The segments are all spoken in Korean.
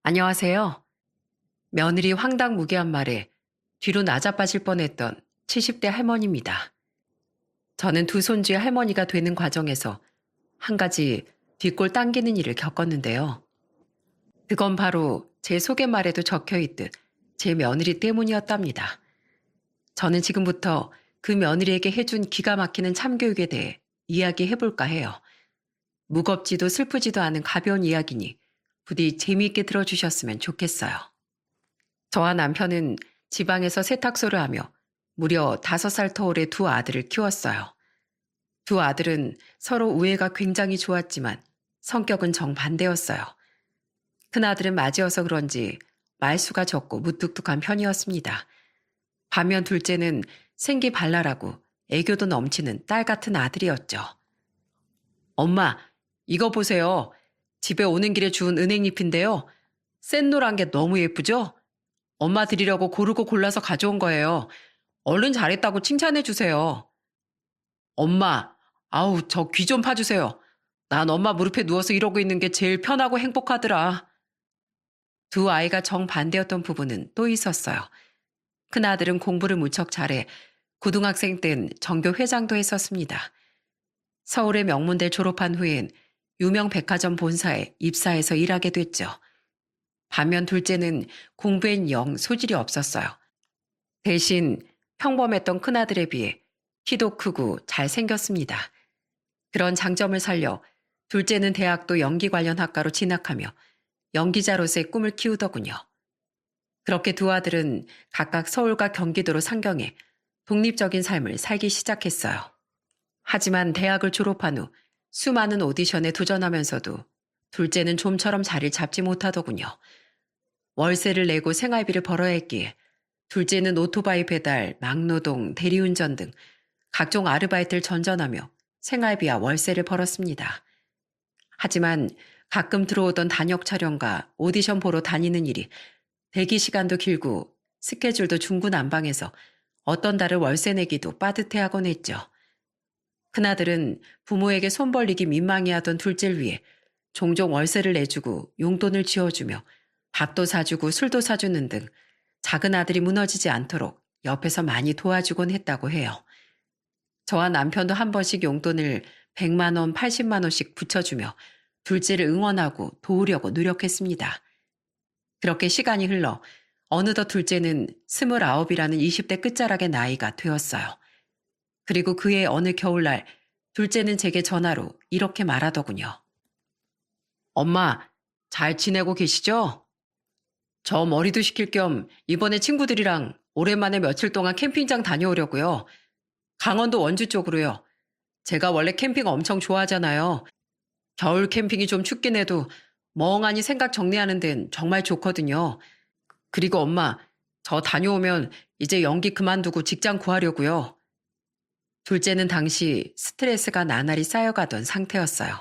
안녕하세요. 며느리 황당무계한 말에 뒤로 나자빠질 뻔했던 70대 할머니입니다. 저는 두 손주의 할머니가 되는 과정에서 한 가지 뒷골 당기는 일을 겪었는데요. 그건 바로 제 소개말에도 적혀 있듯 제 며느리 때문이었답니다. 저는 지금부터 그 며느리에게 해준 기가 막히는 참교육에 대해 이야기해 볼까 해요. 무겁지도 슬프지도 않은 가벼운 이야기니 부디 재미있게 들어주셨으면 좋겠어요. 저와 남편은 지방에서 세탁소를 하며 무려 5살 터울의 두 아들을 키웠어요. 두 아들은 서로 우애가 굉장히 좋았지만 성격은 정반대였어요. 큰아들은 맞이어서 그런지 말수가 적고 무뚝뚝한 편이었습니다. 반면 둘째는 생기 발랄하고 애교도 넘치는 딸 같은 아들이었죠. 엄마, 이거 보세요. 집에 오는 길에 주운 은행잎인데요. 센 노란 게 너무 예쁘죠? 엄마 드리려고 고르고 골라서 가져온 거예요. 얼른 잘했다고 칭찬해 주세요. 엄마, 아우, 저 귀 좀 파주세요. 난 엄마 무릎에 누워서 이러고 있는 게 제일 편하고 행복하더라. 두 아이가 정반대였던 부분은 또 있었어요. 큰아들은 공부를 무척 잘해 고등학생 땐 전교 회장도 했었습니다. 서울의 명문대 졸업한 후엔 유명 백화점 본사에 입사해서 일하게 됐죠. 반면 둘째는 공부엔 영 소질이 없었어요. 대신 평범했던 큰아들에 비해 키도 크고 잘생겼습니다. 그런 장점을 살려 둘째는 대학도 연기 관련 학과로 진학하며 연기자로서의 꿈을 키우더군요. 그렇게 두 아들은 각각 서울과 경기도로 상경해 독립적인 삶을 살기 시작했어요. 하지만 대학을 졸업한 후 수많은 오디션에 도전하면서도 둘째는 좀처럼 자리를 잡지 못하더군요. 월세를 내고 생활비를 벌어야 했기에 둘째는 오토바이 배달, 막노동, 대리운전 등 각종 아르바이트를 전전하며 생활비와 월세를 벌었습니다. 하지만 가끔 들어오던 단역 촬영과 오디션 보러 다니는 일이 대기 시간도 길고 스케줄도 중구난방해서 어떤 달을 월세 내기도 빠듯해하곤 했죠. 큰아들은 부모에게 손 벌리기 민망해하던 둘째를 위해 종종 월세를 내주고 용돈을 쥐어주며 밥도 사주고 술도 사주는 등 작은 아들이 무너지지 않도록 옆에서 많이 도와주곤 했다고 해요. 저와 남편도 한 번씩 용돈을 100만 원, 80만 원씩 붙여주며 둘째를 응원하고 도우려고 노력했습니다. 그렇게 시간이 흘러 어느덧 둘째는 29이라는 20대 끝자락의 나이가 되었어요. 그리고 그해 어느 겨울날 둘째는 제게 전화로 이렇게 말하더군요. 엄마, 잘 지내고 계시죠? 저 머리도 식힐 겸 이번에 친구들이랑 오랜만에 며칠 동안 캠핑장 다녀오려고요. 강원도 원주 쪽으로요. 제가 원래 캠핑 엄청 좋아하잖아요. 겨울 캠핑이 좀 춥긴 해도 멍하니 생각 정리하는 데는 정말 좋거든요. 그리고 엄마, 저 다녀오면 이제 연기 그만두고 직장 구하려고요. 둘째는 당시 스트레스가 나날이 쌓여가던 상태였어요.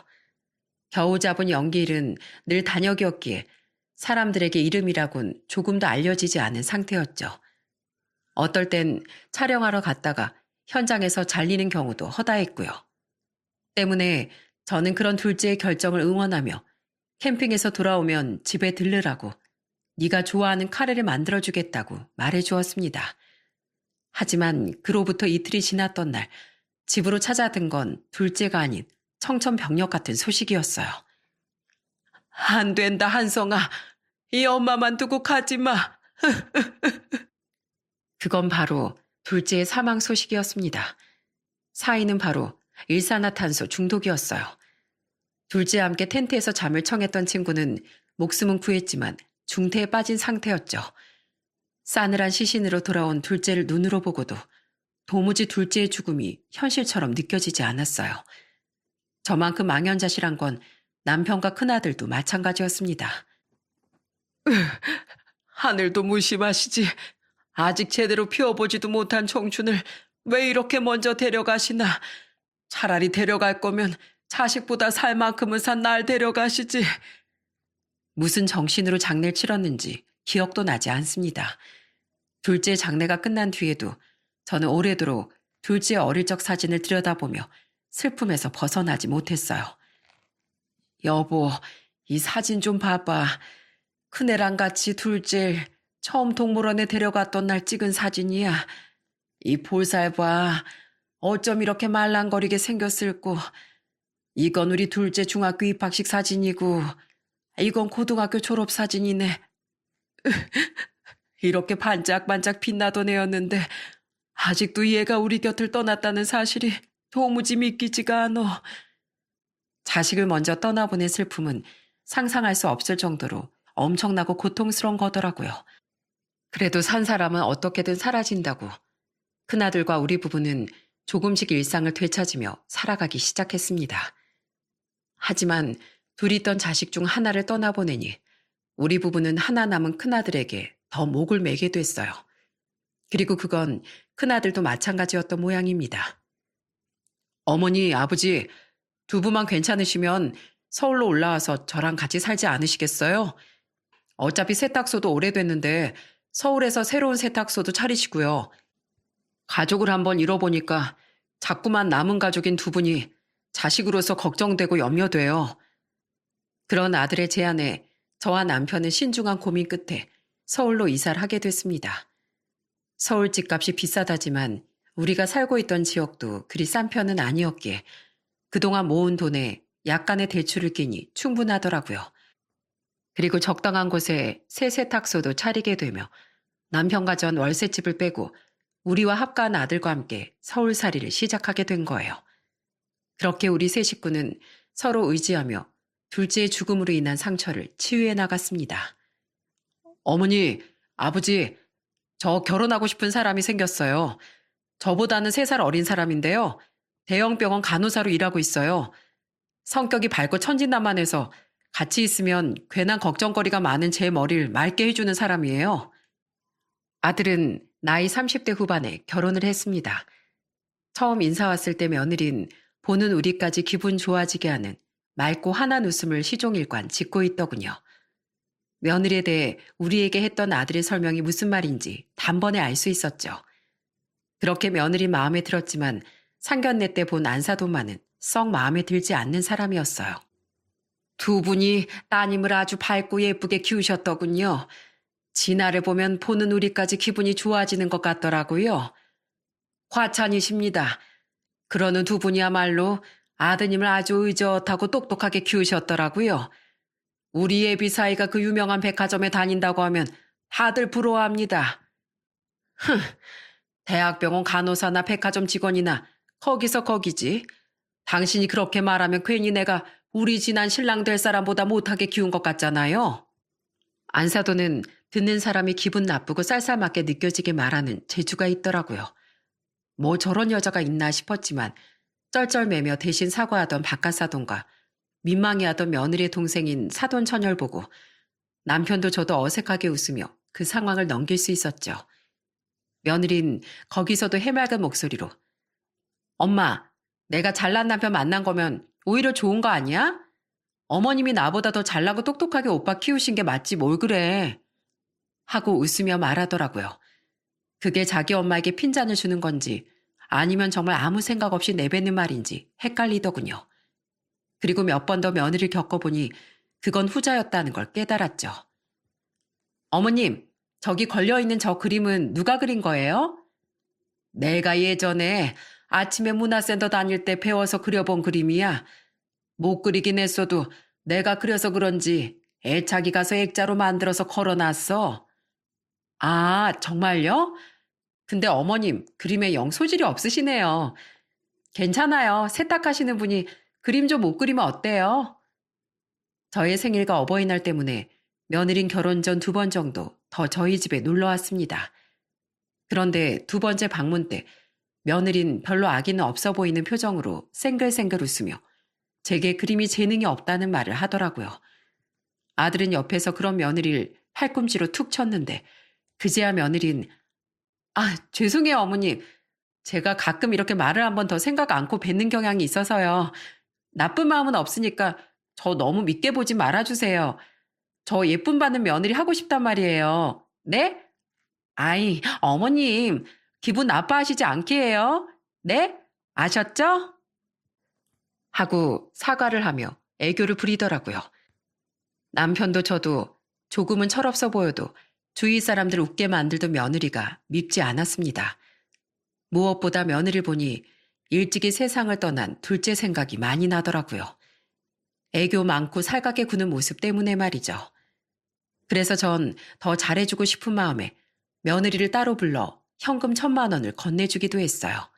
겨우 잡은 연기 일은 늘 단역이었기에 사람들에게 이름이라곤 조금도 알려지지 않은 상태였죠. 어떨 땐 촬영하러 갔다가 현장에서 잘리는 경우도 허다했고요. 때문에 저는 그런 둘째의 결정을 응원하며 캠핑에서 돌아오면 집에 들르라고 네가 좋아하는 카레를 만들어주겠다고 말해주었습니다. 하지만 그로부터 이틀이 지났던 날 집으로 찾아든 건 둘째가 아닌 청천벽력 같은 소식이었어요. 안 된다, 한성아. 이 엄마만 두고 가지 마. 그건 바로 둘째의 사망 소식이었습니다. 사인은 바로 일산화탄소 중독이었어요. 둘째와 함께 텐트에서 잠을 청했던 친구는 목숨은 구했지만 중태에 빠진 상태였죠. 싸늘한 시신으로 돌아온 둘째를 눈으로 보고도 도무지 둘째의 죽음이 현실처럼 느껴지지 않았어요. 저만큼 망연자실한 건 남편과 큰아들도 마찬가지였습니다. 하늘도 무심하시지. 아직 제대로 피워보지도 못한 청춘을 왜 이렇게 먼저 데려가시나. 차라리 데려갈 거면 자식보다 살 만큼은 산 날 데려가시지. 무슨 정신으로 장례를 치렀는지 기억도 나지 않습니다. 둘째 장례가 끝난 뒤에도 저는 오래도록 둘째 어릴 적 사진을 들여다보며 슬픔에서 벗어나지 못했어요. 여보, 이 사진 좀 봐봐. 큰애랑 같이 둘째 처음 동물원에 데려갔던 날 찍은 사진이야. 이 볼살 봐. 어쩜 이렇게 말랑거리게 생겼을꼬. 이건 우리 둘째 중학교 입학식 사진이고 이건 고등학교 졸업 사진이네. 이렇게 반짝반짝 빛나던 애였는데 아직도 얘가 우리 곁을 떠났다는 사실이 도무지 믿기지가 않어. 자식을 먼저 떠나보낸 슬픔은 상상할 수 없을 정도로 엄청나고 고통스러운 거더라고요. 그래도 산 사람은 어떻게든 사라진다고. 큰아들과 우리 부부는 조금씩 일상을 되찾으며 살아가기 시작했습니다. 하지만 둘이 있던 자식 중 하나를 떠나보내니 우리 부부는 하나 남은 큰아들에게 더 목을 매게 됐어요. 그리고 그건 큰아들도 마찬가지였던 모양입니다. 어머니, 아버지, 두 분만 괜찮으시면 서울로 올라와서 저랑 같이 살지 않으시겠어요? 어차피 세탁소도 오래됐는데 서울에서 새로운 세탁소도 차리시고요. 가족을 한번 잃어보니까 자꾸만 남은 가족인 두 분이 자식으로서 걱정되고 염려돼요. 그런 아들의 제안에 저와 남편은 신중한 고민 끝에 서울로 이사를 하게 됐습니다. 서울 집값이 비싸다지만 우리가 살고 있던 지역도 그리 싼 편은 아니었기에 그동안 모은 돈에 약간의 대출을 끼니 충분하더라고요. 그리고 적당한 곳에 새 세탁소도 차리게 되며 남편과 전 월세집을 빼고 우리와 합가한 아들과 함께 서울살이를 시작하게 된 거예요. 그렇게 우리 세 식구는 서로 의지하며 둘째의 죽음으로 인한 상처를 치유해 나갔습니다. 어머니, 아버지, 저 결혼하고 싶은 사람이 생겼어요. 저보다는 3살 어린 사람인데요. 대형 병원 간호사로 일하고 있어요. 성격이 밝고 천진난만해서 같이 있으면 괜한 걱정거리가 많은 제 머리를 맑게 해주는 사람이에요. 아들은 나이 30대 후반에 결혼을 했습니다. 처음 인사 왔을 때 며느린 보는 우리까지 기분 좋아지게 하는 맑고 환한 웃음을 시종일관 짓고 있더군요. 며느리에 대해 우리에게 했던 아들의 설명이 무슨 말인지 단번에 알 수 있었죠. 그렇게 며느리 마음에 들었지만 상견례 때 본 안사돈만은 썩 마음에 들지 않는 사람이었어요. 두 분이 따님을 아주 밝고 예쁘게 키우셨더군요. 진아를 보면 보는 우리까지 기분이 좋아지는 것 같더라고요. 과찬이십니다. 그러는 두 분이야말로 아드님을 아주 의젓하고 똑똑하게 키우셨더라고요. 우리 예비 사이가 그 유명한 백화점에 다닌다고 하면 다들 부러워합니다. 흥, 대학병원 간호사나 백화점 직원이나 거기서 거기지. 당신이 그렇게 말하면 괜히 내가 우리 지난 신랑 될 사람보다 못하게 키운 것 같잖아요. 안사도는 듣는 사람이 기분 나쁘고 쌀쌀맞게 느껴지게 말하는 재주가 있더라고요. 뭐 저런 여자가 있나 싶었지만 쩔쩔매며 대신 사과하던 바깥사돈과 민망해하던 며느리의 동생인 사돈 처녀를 보고 남편도 저도 어색하게 웃으며 그 상황을 넘길 수 있었죠. 며느린 거기서도 해맑은 목소리로 엄마, 내가 잘난 남편 만난 거면 오히려 좋은 거 아니야? 어머님이 나보다 더 잘나고 똑똑하게 오빠 키우신 게 맞지 뭘 그래. 하고 웃으며 말하더라고요. 그게 자기 엄마에게 핀잔을 주는 건지 아니면 정말 아무 생각 없이 내뱉는 말인지 헷갈리더군요. 그리고 몇 번 더 며느리를 겪어보니 그건 후자였다는 걸 깨달았죠. 어머님, 저기 걸려있는 저 그림은 누가 그린 거예요? 내가 예전에 아침에 문화센터 다닐 때 배워서 그려본 그림이야. 못 그리긴 했어도 내가 그려서 그런지 애착이 가서 액자로 만들어서 걸어놨어. 아, 정말요? 근데 어머님, 그림에 영 소질이 없으시네요. 괜찮아요. 세탁하시는 분이 그림 좀 못 그리면 어때요? 저의 생일과 어버이날 때문에 며느린 결혼 전 2번 정도 더 저희 집에 놀러 왔습니다. 그런데 2번째 방문 때 며느린 별로 아기는 없어 보이는 표정으로 생글생글 웃으며 제게 그림이 재능이 없다는 말을 하더라고요. 아들은 옆에서 그런 며느리를 팔꿈치로 툭 쳤는데 그제야 며느린 아, 죄송해요 어머님. 제가 가끔 이렇게 말을 한 번 더 생각 않고 뱉는 경향이 있어서요. 나쁜 마음은 없으니까 저 너무 믿게 보지 말아주세요. 저 예쁨 받는 며느리 하고 싶단 말이에요. 네? 아이, 어머님, 기분 나빠하시지 않게 해요. 네? 아셨죠? 하고 사과를 하며 애교를 부리더라고요. 남편도 저도 조금은 철없어 보여도 주위 사람들 웃게 만들던 며느리가 밉지 않았습니다. 무엇보다 며느리를 보니 일찍이 세상을 떠난 둘째 생각이 많이 나더라고요. 애교 많고 살갑게 구는 모습 때문에 말이죠. 그래서 전 더 잘해주고 싶은 마음에 며느리를 따로 불러 현금 1,000만 원을 건네주기도 했어요.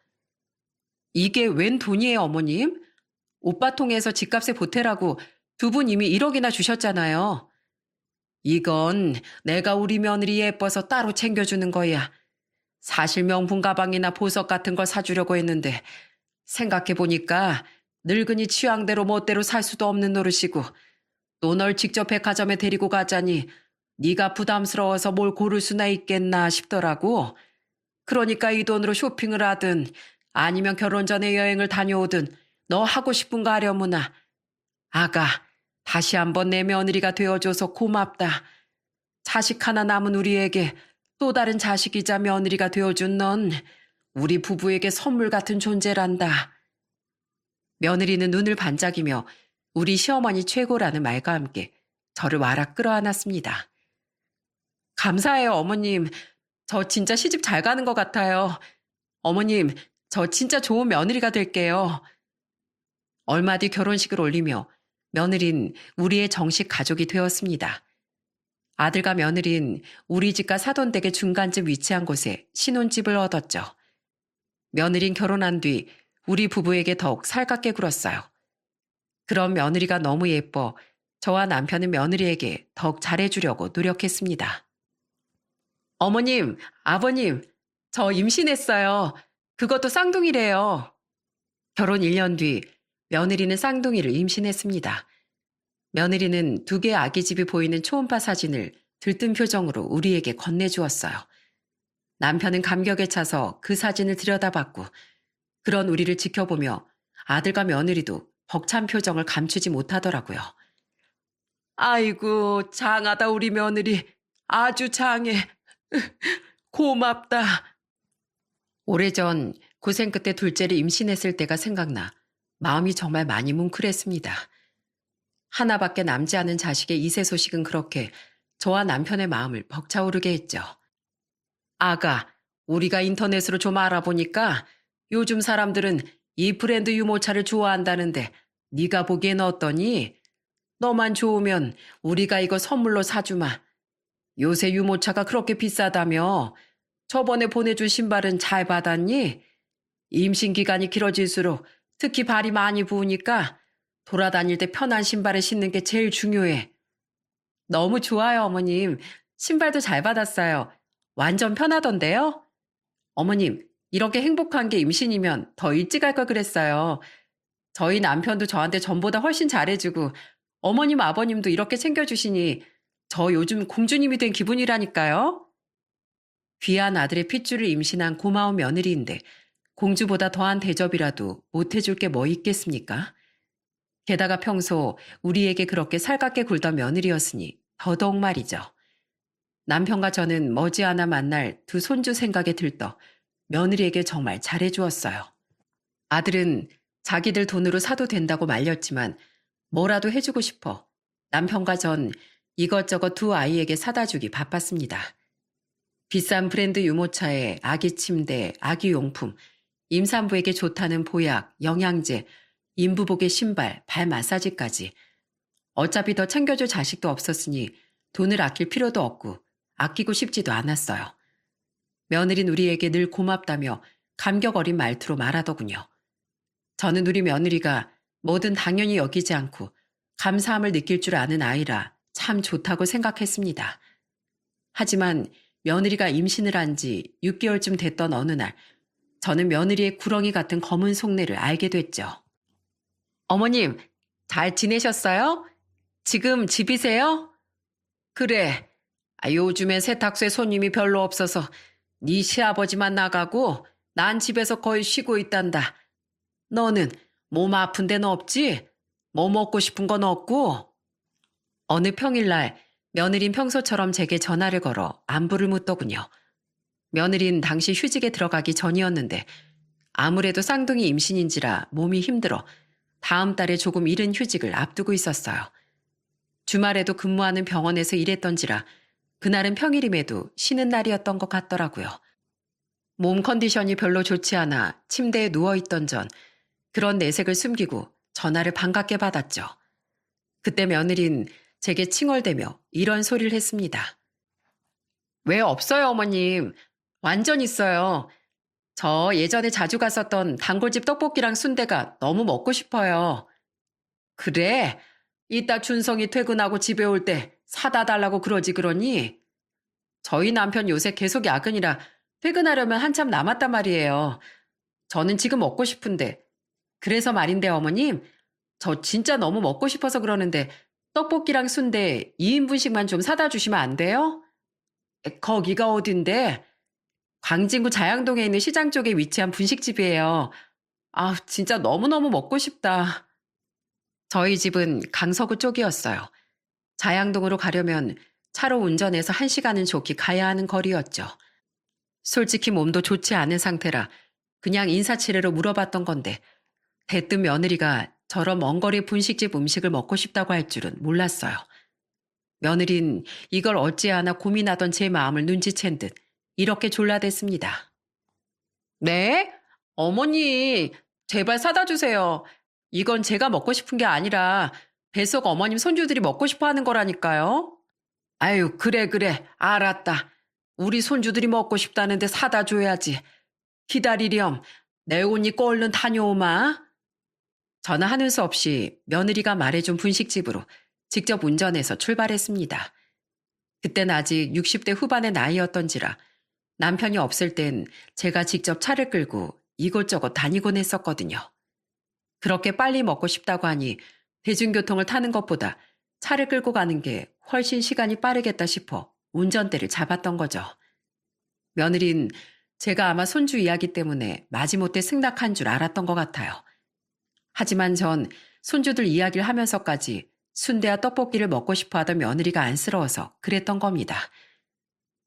이게 웬 돈이에요, 어머님? 오빠 통해서 집값에 보태라고 두 분 이미 1억이나 주셨잖아요. 이건 내가 우리 며느리 예뻐서 따로 챙겨주는 거야. 사실 명품 가방이나 보석 같은 걸 사주려고 했는데 생각해보니까 늙은이 취향대로 멋대로 살 수도 없는 노릇이고 또 널 직접 백화점에 데리고 가자니 네가 부담스러워서 뭘 고를 수나 있겠나 싶더라고. 그러니까 이 돈으로 쇼핑을 하든 아니면 결혼 전에 여행을 다녀오든 너 하고 싶은 거 하려무나. 아가, 다시 한번 내 며느리가 되어줘서 고맙다. 자식 하나 남은 우리에게 또 다른 자식이자 며느리가 되어준 넌 우리 부부에게 선물 같은 존재란다. 며느리는 눈을 반짝이며 우리 시어머니 최고라는 말과 함께 저를 와락 끌어안았습니다. 감사해요, 어머님. 저 진짜 시집 잘 가는 것 같아요. 어머님, 저 진짜 좋은 며느리가 될게요. 얼마 뒤 결혼식을 올리며 며느린 우리의 정식 가족이 되었습니다. 아들과 며느린 우리 집과 사돈댁의 중간쯤 위치한 곳에 신혼집을 얻었죠. 며느린 결혼한 뒤 우리 부부에게 더욱 살갑게 굴었어요. 그런 며느리가 너무 예뻐 저와 남편은 며느리에게 더욱 잘해주려고 노력했습니다. 어머님, 아버님, 저 임신했어요. 그것도 쌍둥이래요. 결혼 1년 뒤 며느리는 쌍둥이를 임신했습니다. 며느리는 2개의 아기집이 보이는 초음파 사진을 들뜬 표정으로 우리에게 건네주었어요. 남편은 감격에 차서 그 사진을 들여다봤고 그런 우리를 지켜보며 아들과 며느리도 벅찬 표정을 감추지 못하더라고요. 아이고, 장하다 우리 며느리. 아주 장해. 고맙다. 오래전 고생 끝에 둘째를 임신했을 때가 생각나 마음이 정말 많이 뭉클했습니다. 하나밖에 남지 않은 자식의 이세 소식은 그렇게 저와 남편의 마음을 벅차오르게 했죠. 아가, 우리가 인터넷으로 좀 알아보니까 요즘 사람들은 이 브랜드 유모차를 좋아한다는데 네가 보기엔 어떠니? 너만 좋으면 우리가 이거 선물로 사주마. 요새 유모차가 그렇게 비싸다며? 저번에 보내준 신발은 잘 받았니? 임신 기간이 길어질수록 특히 발이 많이 부으니까 돌아다닐 때 편한 신발을 신는 게 제일 중요해. 너무 좋아요, 어머님. 신발도 잘 받았어요. 완전 편하던데요? 어머님, 이렇게 행복한 게 임신이면 더 일찍 할 걸 그랬어요. 저희 남편도 저한테 전보다 훨씬 잘해주고 어머님, 아버님도 이렇게 챙겨주시니 저 요즘 공주님이 된 기분이라니까요. 귀한 아들의 핏줄을 임신한 고마운 며느리인데 공주보다 더한 대접이라도 못해줄 게 뭐 있겠습니까? 게다가 평소 우리에게 그렇게 살갑게 굴던 며느리였으니 더더욱 말이죠. 남편과 저는 머지않아 만날 두 손주 생각에 들떠 며느리에게 정말 잘해주었어요. 아들은 자기들 돈으로 사도 된다고 말렸지만 뭐라도 해주고 싶어 남편과 전 이것저것 두 아이에게 사다 주기 바빴습니다. 비싼 브랜드 유모차에 아기 침대, 아기 용품, 임산부에게 좋다는 보약, 영양제, 인부복의 신발, 발 마사지까지. 어차피 더 챙겨줄 자식도 없었으니 돈을 아낄 필요도 없고 아끼고 싶지도 않았어요. 며느린 우리에게 늘 고맙다며 감격 어린 말투로 말하더군요. 저는 우리 며느리가 뭐든 당연히 여기지 않고 감사함을 느낄 줄 아는 아이라 참 좋다고 생각했습니다. 하지만 며느리가 임신을 한 지 6개월쯤 됐던 어느 날 저는 며느리의 구렁이 같은 검은 속내를 알게 됐죠. 어머님, 잘 지내셨어요? 지금 집이세요? 그래. 요즘엔 세탁소에 손님이 별로 없어서 네 시아버지만 나가고 난 집에서 거의 쉬고 있단다. 너는 몸 아픈 데는 없지? 뭐 먹고 싶은 건 없고? 어느 평일날 며느린 평소처럼 제게 전화를 걸어 안부를 묻더군요. 며느린 당시 휴직에 들어가기 전이었는데 아무래도 쌍둥이 임신인지라 몸이 힘들어 다음 달에 조금 이른 휴직을 앞두고 있었어요. 주말에도 근무하는 병원에서 일했던지라 그날은 평일임에도 쉬는 날이었던 것 같더라고요. 몸 컨디션이 별로 좋지 않아 침대에 누워있던 전 그런 내색을 숨기고 전화를 반갑게 받았죠. 그때 며느린 제게 칭얼대며 이런 소리를 했습니다. 왜 없어요, 어머님? 완전 있어요. 저 예전에 자주 갔었던 단골집 떡볶이랑 순대가 너무 먹고 싶어요. 그래? 이따 준성이 퇴근하고 집에 올 때 사다 달라고 그러지 그러니? 저희 남편 요새 계속 야근이라 퇴근하려면 한참 남았단 말이에요. 저는 지금 먹고 싶은데. 그래서 말인데 어머님, 저 진짜 너무 먹고 싶어서 그러는데 떡볶이랑 순대 2인분씩만 좀 사다 주시면 안 돼요? 거기가 어딘데? 광진구 자양동에 있는 시장 쪽에 위치한 분식집이에요. 아, 진짜 너무너무 먹고 싶다. 저희 집은 강서구 쪽이었어요. 자양동으로 가려면 차로 운전해서 1시간은 좋게 가야 하는 거리였죠. 솔직히 몸도 좋지 않은 상태라 그냥 인사치레로 물어봤던 건데 대뜸 며느리가 저런 먼 거리 분식집 음식을 먹고 싶다고 할 줄은 몰랐어요. 며느린 이걸 어찌하나 고민하던 제 마음을 눈치챈 듯 이렇게 졸라댔습니다. 네? 어머니, 제발 사다 주세요. 이건 제가 먹고 싶은 게 아니라 뱃속 어머님 손주들이 먹고 싶어 하는 거라니까요. 아유, 그래, 그래. 알았다. 우리 손주들이 먹고 싶다는데 사다 줘야지. 기다리렴. 내 옷 입고 얼른 다녀오마. 저는 하는 수 없이 며느리가 말해준 분식집으로 직접 운전해서 출발했습니다. 그땐 아직 60대 후반의 나이였던지라 남편이 없을 땐 제가 직접 차를 끌고 이곳저곳 다니곤 했었거든요. 그렇게 빨리 먹고 싶다고 하니 대중교통을 타는 것보다 차를 끌고 가는 게 훨씬 시간이 빠르겠다 싶어 운전대를 잡았던 거죠. 며느린 제가 아마 손주 이야기 때문에 마지못해 승낙한 줄 알았던 것 같아요. 하지만 전 손주들 이야기를 하면서까지 순대와 떡볶이를 먹고 싶어 하던 며느리가 안쓰러워서 그랬던 겁니다.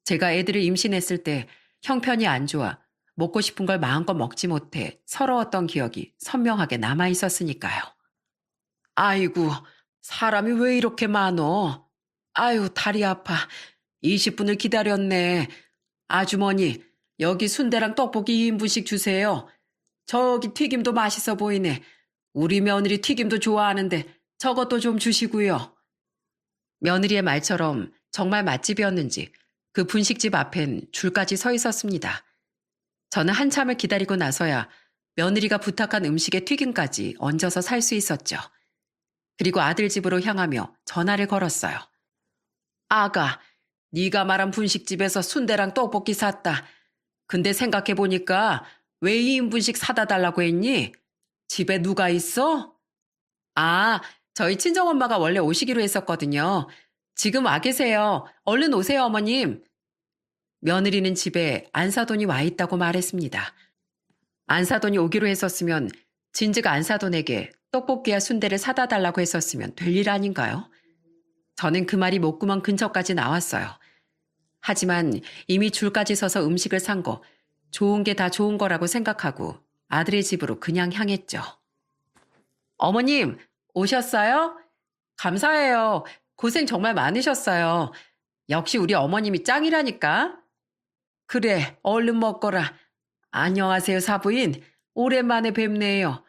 제가 애들을 임신했을 때 형편이 안 좋아 먹고 싶은 걸 마음껏 먹지 못해 서러웠던 기억이 선명하게 남아 있었으니까요. 아이고, 사람이 왜 이렇게 많어? 아유, 다리 아파. 20분을 기다렸네. 아주머니, 여기 순대랑 떡볶이 2인분씩 주세요. 저기 튀김도 맛있어 보이네. 우리 며느리 튀김도 좋아하는데 저것도 좀 주시고요. 며느리의 말처럼 정말 맛집이었는지 그 분식집 앞엔 줄까지 서 있었습니다. 저는 한참을 기다리고 나서야 며느리가 부탁한 음식의 튀김까지 얹어서 살 수 있었죠. 그리고 아들 집으로 향하며 전화를 걸었어요. 아가, 네가 말한 분식집에서 순대랑 떡볶이 샀다. 근데 생각해보니까 왜 2인분씩 사다 달라고 했니? 집에 누가 있어? 아, 저희 친정엄마가 원래 오시기로 했었거든요. 지금 와 계세요. 얼른 오세요, 어머님. 며느리는 집에 안사돈이 와 있다고 말했습니다. 안사돈이 오기로 했었으면 진즉 안사돈에게 떡볶이와 순대를 사다 달라고 했었으면 될 일 아닌가요? 저는 그 말이 목구멍 근처까지 나왔어요. 하지만 이미 줄까지 서서 음식을 산 거, 좋은 게 다 좋은 거라고 생각하고 아들의 집으로 그냥 향했죠. 어머님, 오셨어요? 감사해요. 고생 정말 많으셨어요. 역시 우리 어머님이 짱이라니까. 그래, 얼른 먹거라. 안녕하세요, 사부인. 오랜만에 뵙네요.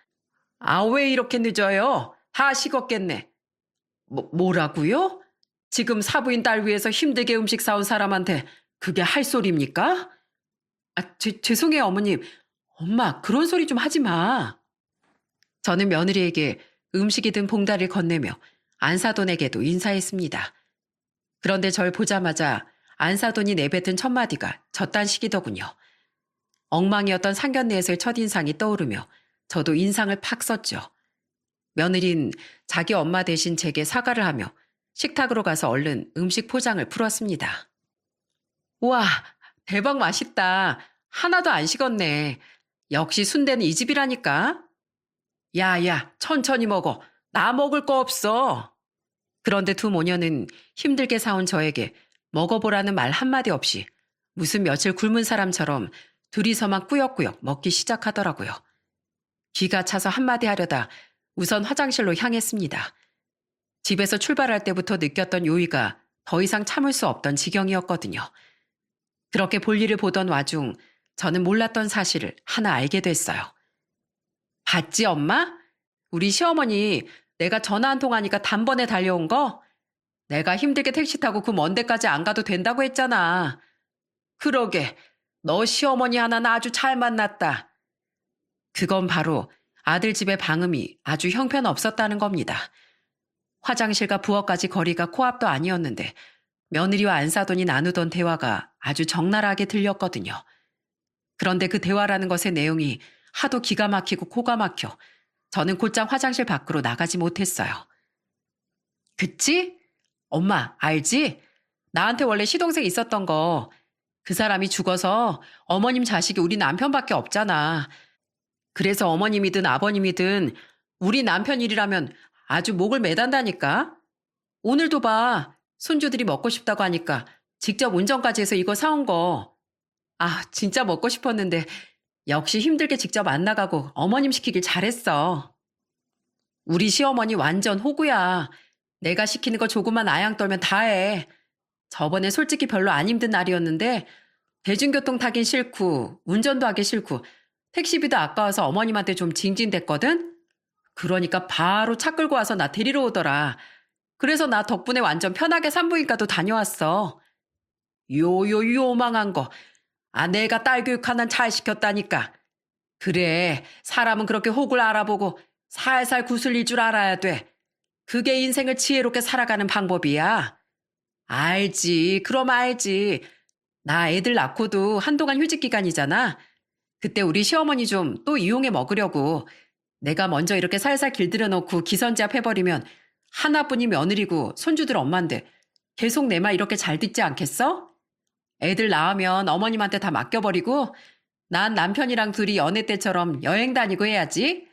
아, 왜 이렇게 늦어요? 다 식었겠네. 뭐라고요? 지금 사부인 딸 위해서 힘들게 음식 사온 사람한테 그게 할 소리입니까? 아, 죄송해요, 어머님. 엄마, 그런 소리 좀 하지 마. 저는 며느리에게 음식이 든 봉다리를 건네며 안사돈에게도 인사했습니다. 그런데 절 보자마자 안사돈이 내뱉은 첫마디가 저딴식이더군요. 엉망이었던 상견례에서의 첫인상이 떠오르며 저도 인상을 팍 썼죠. 며느린 자기 엄마 대신 제게 사과를 하며 식탁으로 가서 얼른 음식 포장을 풀었습니다. 우와, 대박 맛있다. 하나도 안 식었네. 역시 순대는 이 집이라니까. 야야, 천천히 먹어. 나 먹을 거 없어. 그런데 두 모녀는 힘들게 사온 저에게 먹어보라는 말 한마디 없이 무슨 며칠 굶은 사람처럼 둘이서만 꾸역꾸역 먹기 시작하더라고요. 기가 차서 한마디 하려다 우선 화장실로 향했습니다. 집에서 출발할 때부터 느꼈던 요의가 더 이상 참을 수 없던 지경이었거든요. 그렇게 볼일을 보던 와중 저는 몰랐던 사실을 하나 알게 됐어요. 봤지, 엄마? 우리 시어머니 내가 전화 한 통하니까 단번에 달려온 거? 내가 힘들게 택시 타고 그 먼 데까지 안 가도 된다고 했잖아. 그러게, 너 시어머니 하나는 아주 잘 만났다. 그건 바로 아들 집의 방음이 아주 형편없었다는 겁니다. 화장실과 부엌까지 거리가 코앞도 아니었는데 며느리와 안사돈이 나누던 대화가 아주 적나라하게 들렸거든요. 그런데 그 대화라는 것의 내용이 하도 기가 막히고 코가 막혀 저는 곧장 화장실 밖으로 나가지 못했어요. 그치? 엄마, 알지? 나한테 원래 시동생 있었던 거. 그 사람이 죽어서 어머님 자식이 우리 남편밖에 없잖아. 그래서 어머님이든 아버님이든 우리 남편 일이라면 아주 목을 매단다니까. 오늘도 봐. 손주들이 먹고 싶다고 하니까 직접 운전까지 해서 이거 사온 거. 아, 진짜 먹고 싶었는데 역시 힘들게 직접 안 나가고 어머님 시키길 잘했어. 우리 시어머니 완전 호구야. 내가 시키는 거 조금만 아양 떨면 다 해. 저번에 솔직히 별로 안 힘든 날이었는데 대중교통 타긴 싫고 운전도 하기 싫고 택시비도 아까워서 어머님한테 좀 징징댔거든? 그러니까 바로 차 끌고 와서 나 데리러 오더라. 그래서 나 덕분에 완전 편하게 산부인과도 다녀왔어. 요망한 거. 아, 내가 딸 교육 하나는 잘 시켰다니까. 그래, 사람은 그렇게 혹을 알아보고 살살 구슬릴 줄 알아야 돼. 그게 인생을 지혜롭게 살아가는 방법이야. 알지, 그럼 알지. 나 애들 낳고도 한동안 휴직 기간이잖아. 그때 우리 시어머니 좀 또 이용해 먹으려고. 내가 먼저 이렇게 살살 길들여 놓고 기선제압 해버리면 하나뿐이 며느리고 손주들 엄마인데 계속 내 말 이렇게 잘 듣지 않겠어? 애들 낳으면 어머님한테 다 맡겨버리고 난 남편이랑 둘이 연애 때처럼 여행 다니고 해야지.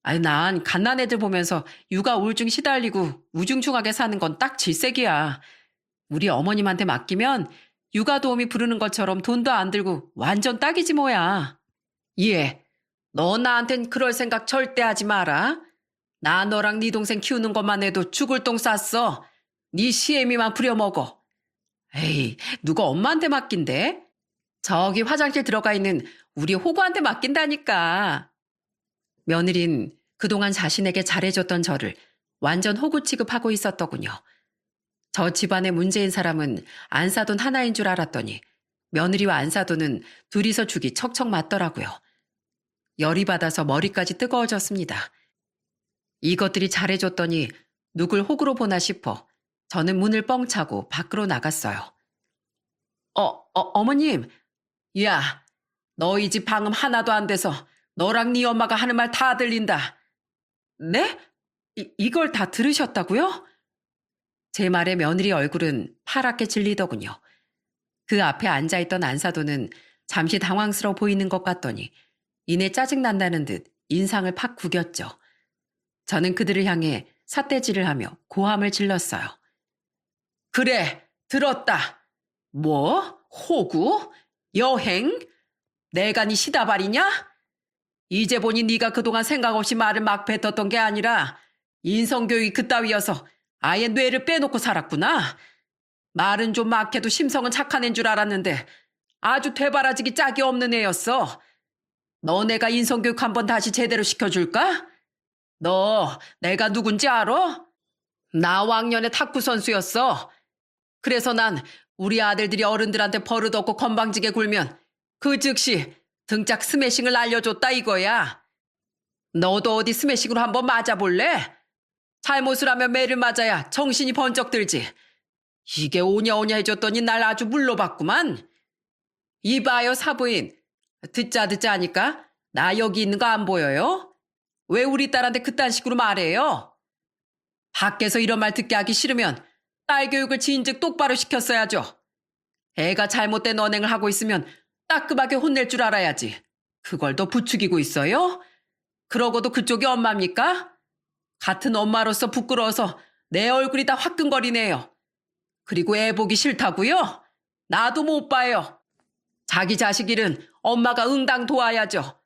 아니, 난 갓난 애들 보면서 육아 우울증 시달리고 우중충하게 사는 건 딱 질색이야. 우리 어머님한테 맡기면 육아 도우미 부르는 것처럼 돈도 안 들고 완전 딱이지 뭐야. 예, 너 나한텐 그럴 생각 절대 하지 마라. 나 너랑 네 동생 키우는 것만 해도 죽을 똥 쌌어. 네 시애미만 부려먹어. 에이, 누가 엄마한테 맡긴대? 저기 화장실 들어가 있는 우리 호구한테 맡긴다니까. 며느린 그동안 자신에게 잘해줬던 저를 완전 호구 취급하고 있었더군요. 저 집안의 문제인 사람은 안사돈 하나인 줄 알았더니 며느리와 안사돈은 둘이서 죽이 척척 맞더라고요. 열이 받아서 머리까지 뜨거워졌습니다. 이것들이 잘해줬더니 누굴 호구로 보나 싶어 저는 문을 뻥 차고 밖으로 나갔어요. 어머님. 야, 너희 집 방음 하나도 안 돼서 너랑 네 엄마가 하는 말 다 들린다. 네? 이걸 다 들으셨다고요? 제 말에 며느리 얼굴은 파랗게 질리더군요. 그 앞에 앉아있던 안사도는 잠시 당황스러워 보이는 것 같더니 이내 짜증난다는 듯 인상을 팍 구겼죠. 저는 그들을 향해 삿대질을 하며 고함을 질렀어요. 그래, 들었다. 뭐? 호구? 여행? 내가 네 시다발이냐? 이제 보니 네가 그동안 생각 없이 말을 막 뱉었던 게 아니라 인성교육이 그따위여서 아예 뇌를 빼놓고 살았구나. 말은 좀 막해도 심성은 착한 애인 줄 알았는데 아주 되바라지기 짝이 없는 애였어. 너네가 인성교육 한번 다시 제대로 시켜줄까? 너 내가 누군지 알아? 나 왕년에 탁구 선수였어. 그래서 난 우리 아들들이 어른들한테 버릇없고 건방지게 굴면 그 즉시 등짝 스매싱을 알려줬다 이거야. 너도 어디 스매싱으로 한번 맞아볼래? 잘못을 하면 매를 맞아야 정신이 번쩍 들지. 이게 오냐오냐 해줬더니 날 아주 물러봤구만. 이봐요 사부인. 듣자 하니까 나 여기 있는 거 안 보여요? 왜 우리 딸한테 그딴 식으로 말해요? 밖에서 이런 말 듣게 하기 싫으면 딸 교육을 진즉 똑바로 시켰어야죠. 애가 잘못된 언행을 하고 있으면 따끔하게 혼낼 줄 알아야지. 그걸 더 부추기고 있어요? 그러고도 그쪽이 엄마입니까? 같은 엄마로서 부끄러워서 내 얼굴이 다 화끈거리네요. 그리고 애 보기 싫다고요? 나도 못 봐요. 자기 자식 일은 엄마가 응당 도와야죠.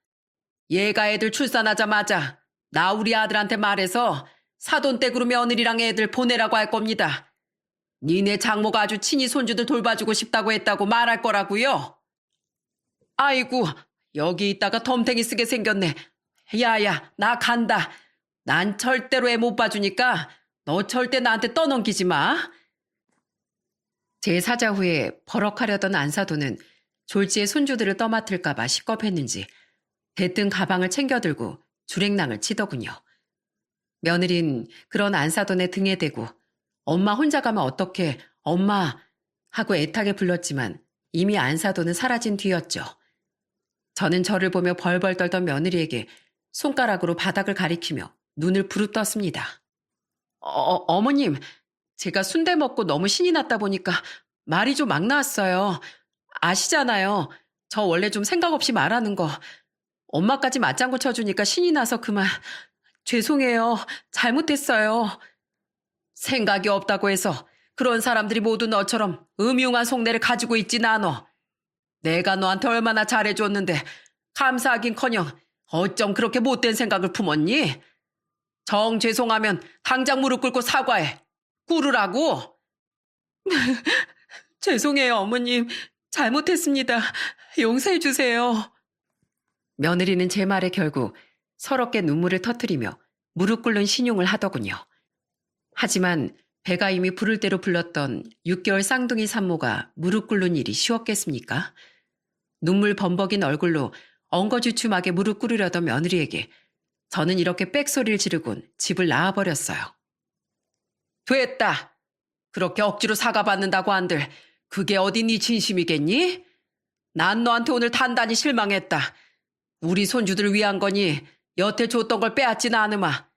얘가 애들 출산하자마자 나 우리 아들한테 말해서 사돈댁으로 며느리랑 애들 보내라고 할 겁니다. 니네 장모가 아주 친히 손주들 돌봐주고 싶다고 했다고 말할 거라고요. 아이고, 여기 있다가 덤탱이 쓰게 생겼네. 야야, 나 간다. 난 절대로 애 못 봐주니까 너 절대 나한테 떠넘기지 마. 제 사자 후에 버럭하려던 안사도는 졸지에 손주들을 떠맡을까봐 식겁했는지 대뜸 가방을 챙겨들고 주랭랑을 치더군요. 며느린 그런 안사돈의 등에 대고 엄마 혼자 가면 어떡해, 엄마 하고 애타게 불렀지만 이미 안사돈은 사라진 뒤였죠. 저는 저를 보며 벌벌 떨던 며느리에게 손가락으로 바닥을 가리키며 눈을 부릅떴습니다. 어머님, 제가 순대 먹고 너무 신이 났다 보니까 말이 좀 막 나왔어요. 아시잖아요. 저 원래 좀 생각 없이 말하는 거. 엄마까지 맞장구 쳐주니까 신이 나서 그만. 죄송해요. 잘못했어요. 생각이 없다고 해서 그런 사람들이 모두 너처럼 음흉한 속내를 가지고 있진 않어. 내가 너한테 얼마나 잘해줬는데 감사하긴커녕 어쩜 그렇게 못된 생각을 품었니? 정 죄송하면 당장 무릎 꿇고 사과해. 꿇으라고. 죄송해요, 어머님. 잘못했습니다. 용서해 주세요. 며느리는 제 말에 결국 서럽게 눈물을 터뜨리며 무릎 꿇는 신용을 하더군요. 하지만 배가 이미 부를 대로 불렀던 6개월 쌍둥이 산모가 무릎 꿇는 일이 쉬웠겠습니까? 눈물 범벅인 얼굴로 엉거주춤하게 무릎 꿇으려던 며느리에게 저는 이렇게 빽소리를 지르곤 집을 나와버렸어요. 됐다. 그렇게 억지로 사과받는다고 한들 그게 어디 네 진심이겠니? 난 너한테 오늘 단단히 실망했다. 우리 손주들을 위한 거니 여태 줬던 걸 빼앗지는 않으마.